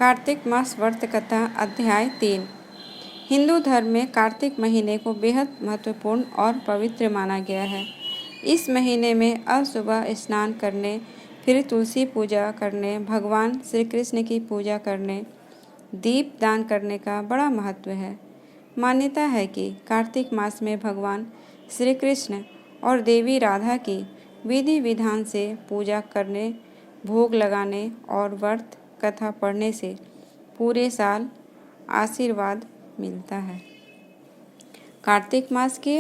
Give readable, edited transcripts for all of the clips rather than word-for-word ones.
कार्तिक मास व्रत कथा अध्याय 3। हिंदू धर्म में कार्तिक महीने को बेहद महत्वपूर्ण और पवित्र माना गया है। इस महीने में सुबह स्नान करने, फिर तुलसी पूजा करने, भगवान श्री कृष्ण की पूजा करने, दीप दान करने का बड़ा महत्व है। मान्यता है कि कार्तिक मास में भगवान श्री कृष्ण और देवी राधा की विधि विधान से पूजा करने, भोग लगाने और व्रत कथा पढ़ने से पूरे साल आशीर्वाद मिलता है। कार्तिक मास के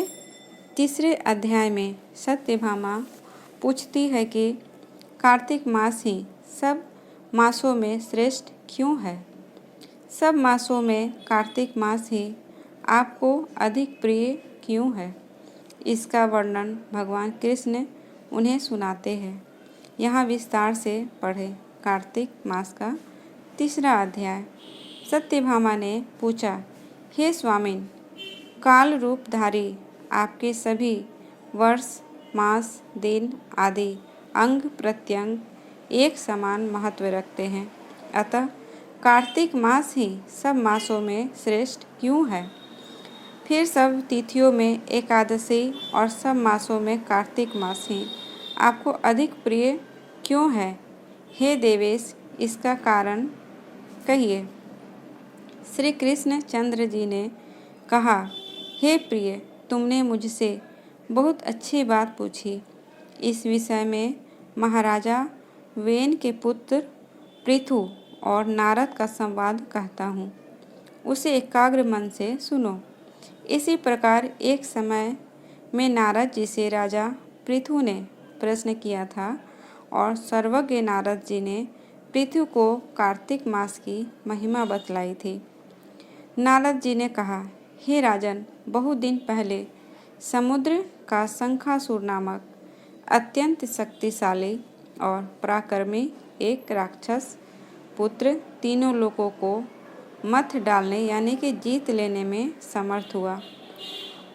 तीसरे अध्याय में सत्यभामा पूछती है कि कार्तिक मास ही सब मासों में श्रेष्ठ क्यों है? सब मासों में कार्तिक मास ही आपको अधिक प्रिय क्यों है? इसका वर्णन भगवान कृष्ण उन्हें सुनाते हैं। यहाँ विस्तार से पढ़ें। कार्तिक मास का तीसरा अध्याय। सत्यभामा ने पूछा, हे स्वामिन, काल रूपधारी आपके सभी वर्ष, मास, दिन आदि अंग प्रत्यंग एक समान महत्व रखते हैं, अतः कार्तिक मास ही सब मासों में श्रेष्ठ क्यों है? फिर सब तिथियों में एकादशी और सब मासों में कार्तिक मास ही आपको अधिक प्रिय क्यों है? हे देवेश, इसका कारण कहिए। श्री कृष्ण चंद्र जी ने कहा, हे प्रिय, तुमने मुझसे बहुत अच्छी बात पूछी। इस विषय में महाराजा वेन के पुत्र पृथु और नारद का संवाद कहता हूँ, उसे एकाग्र मन से सुनो। इसी प्रकार एक समय में नारद जी से राजा पृथु ने प्रश्न किया था और सर्वज्ञ नारद जी ने पृथु को कार्तिक मास की महिमा बतलाई थी। नारद जी ने कहा, हे राजन, बहुत दिन पहले समुद्र का शंखासुर नामक अत्यंत शक्तिशाली और पराक्रमी एक राक्षस पुत्र तीनों लोगों को मथ डालने यानी कि जीत लेने में समर्थ हुआ।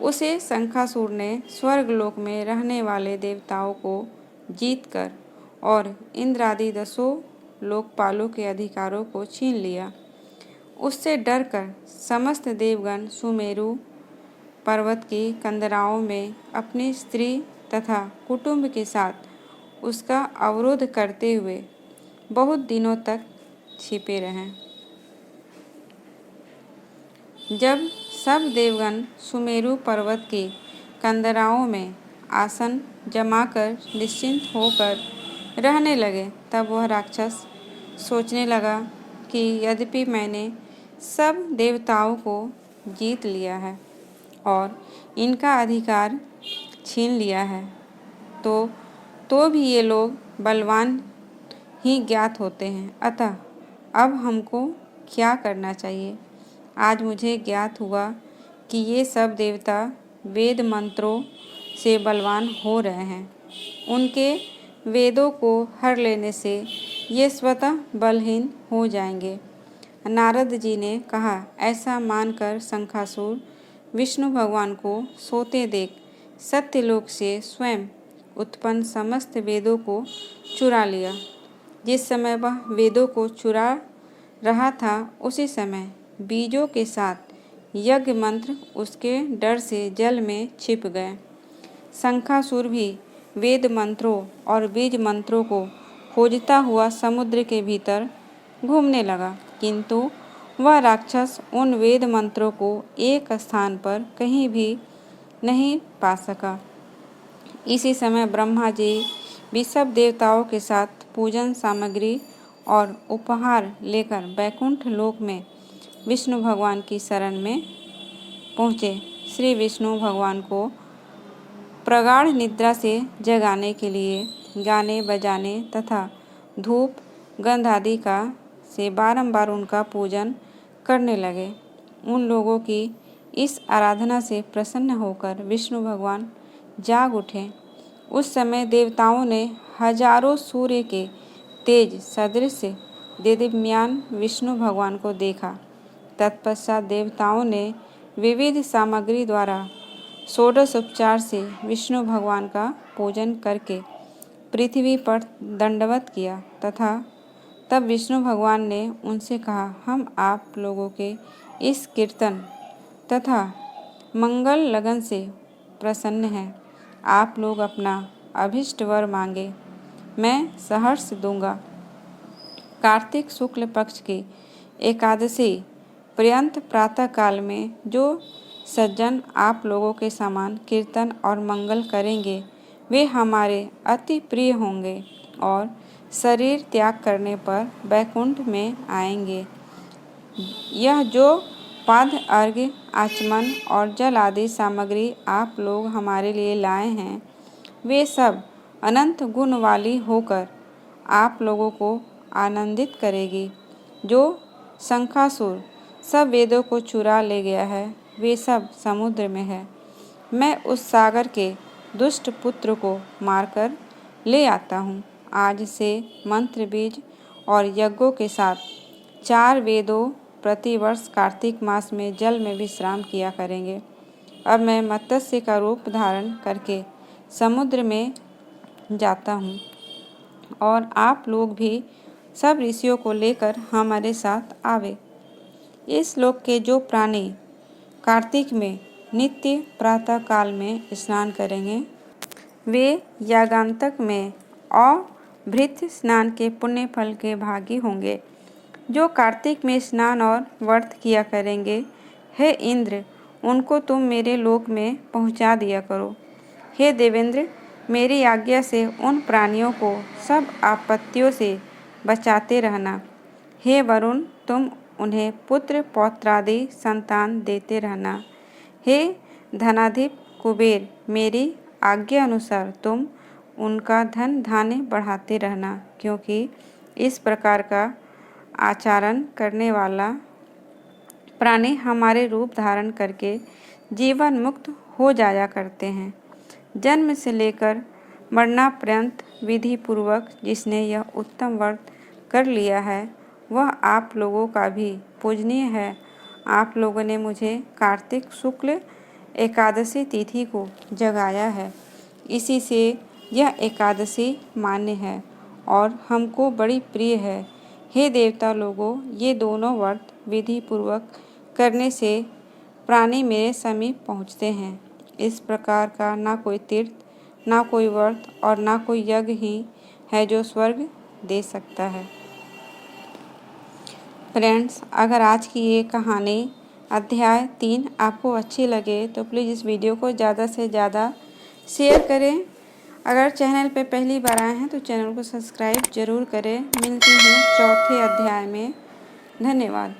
उसे शंखासुर ने स्वर्गलोक में रहने वाले देवताओं को जीतकर और इंद्र आदि 10 लोकपालों के अधिकारों को छीन लिया। उससे डरकर समस्त देवगण सुमेरु पर्वत की कंदराओं में अपनी स्त्री तथा कुटुंब के साथ उसका अवरोध करते हुए बहुत दिनों तक छिपे रहे। जब सब देवगण सुमेरु पर्वत की कंदराओं में आसन जमाकर निश्चिंत होकर रहने लगे, तब वह राक्षस सोचने लगा कि यद्यपि मैंने सब देवताओं को जीत लिया है और इनका अधिकार छीन लिया है, तो भी ये लोग बलवान ही ज्ञात होते हैं। अतः अब हमको क्या करना चाहिए? आज मुझे ज्ञात हुआ कि ये सब देवता वेद मंत्रों से बलवान हो रहे हैं। उनके वेदों को हर लेने से ये स्वतः बलहीन हो जाएंगे। नारद जी ने कहा, ऐसा मानकर शंखासुर विष्णु भगवान को सोते देख सत्यलोक से स्वयं उत्पन्न समस्त वेदों को चुरा लिया। जिस समय वह वेदों को चुरा रहा था, उसी समय बीजों के साथ यज्ञ मंत्र उसके डर से जल में छिप गए। शंखासुर भी वेद मंत्रों और बीज मंत्रों को खोजता हुआ समुद्र के भीतर घूमने लगा, किंतु वह राक्षस उन वेद मंत्रों को एक स्थान पर कहीं भी नहीं पा सका। इसी समय ब्रह्मा जी भी सब देवताओं के साथ पूजन सामग्री और उपहार लेकर वैकुंठ लोक में विष्णु भगवान की शरण में पहुँचे। श्री विष्णु भगवान को प्रगाढ़ निद्रा से जगाने के लिए गाने बजाने तथा धूप गंध आदि का से बारंबार उनका पूजन करने लगे। उन लोगों की इस आराधना से प्रसन्न होकर विष्णु भगवान जाग उठे। उस समय देवताओं ने हजारों सूर्य के तेज सदृश देदीप्यमान विष्णु भगवान को देखा। तत्पश्चात देवताओं ने विविध सामग्री द्वारा षोडशोपचार से विष्णु भगवान का पूजन करके पृथ्वी पर दंडवत किया तथा तब विष्णु भगवान ने उनसे कहा, हम आप लोगों के इस कीर्तन तथा मंगल लगन से प्रसन्न हैं। आप लोग अपना अभिष्ट वर मांगे, मैं सहर्ष दूंगा। कार्तिक शुक्ल पक्ष की एकादशी पर्यंत प्रातः काल में जो सज्जन आप लोगों के समान कीर्तन और मंगल करेंगे वे हमारे अति प्रिय होंगे और शरीर त्याग करने पर वैकुंठ में आएंगे। यह जो पाद्य अर्घ्य आचमन और जल आदि सामग्री आप लोग हमारे लिए लाए हैं वे सब अनंत गुण वाली होकर आप लोगों को आनंदित करेगी। जो शंखासुर सब वेदों को चुरा ले गया है वे सब समुद्र में है। मैं उस सागर के दुष्ट पुत्र को मारकर ले आता हूँ। आज से मंत्र बीज और यज्ञों के साथ 4 वेदों प्रतिवर्ष कार्तिक मास में जल में विश्राम किया करेंगे। अब मैं मत्स्य का रूप धारण करके समुद्र में जाता हूँ और आप लोग भी सब ऋषियों को लेकर हमारे साथ आवे। इस लोक के जो प्राणी कार्तिक में नित्य प्रातः काल में स्नान करेंगे वे यागांतक में अभृत स्नान के पुण्य फल के भागी होंगे। जो कार्तिक में स्नान और व्रत किया करेंगे, हे इंद्र, उनको तुम मेरे लोक में पहुंचा दिया करो। हे देवेंद्र, मेरी आज्ञा से उन प्राणियों को सब आपत्तियों से बचाते रहना। हे वरुण, तुम उन्हें पुत्र पौत्रादि संतान देते रहना। हे धनाधिप कुबेर, मेरी आज्ञा अनुसार तुम उनका धन धान्य बढ़ाते रहना, क्योंकि इस प्रकार का आचरण करने वाला प्राणी हमारे रूप धारण करके जीवन मुक्त हो जाया करते हैं। जन्म से लेकर मरना पर्यंत विधि पूर्वक जिसने यह उत्तम व्रत कर लिया है वह आप लोगों का भी पूजनीय है। आप लोगों ने मुझे कार्तिक शुक्ल एकादशी तिथि को जगाया है, इसी से यह एकादशी मान्य है और हमको बड़ी प्रिय है। हे देवता लोगों, ये दोनों व्रत विधि पूर्वक करने से प्राणी मेरे समीप पहुँचते हैं। इस प्रकार का ना कोई तीर्थ, ना कोई व्रत और ना कोई यज्ञ ही है जो स्वर्ग दे सकता है। फ्रेंड्स, अगर आज की ये कहानी अध्याय 3 आपको अच्छी लगे तो प्लीज़ इस वीडियो को ज़्यादा से ज़्यादा शेयर करें। अगर चैनल पे पहली बार आए हैं तो चैनल को सब्सक्राइब ज़रूर करें। मिलती हूँ चौथे अध्याय में। धन्यवाद।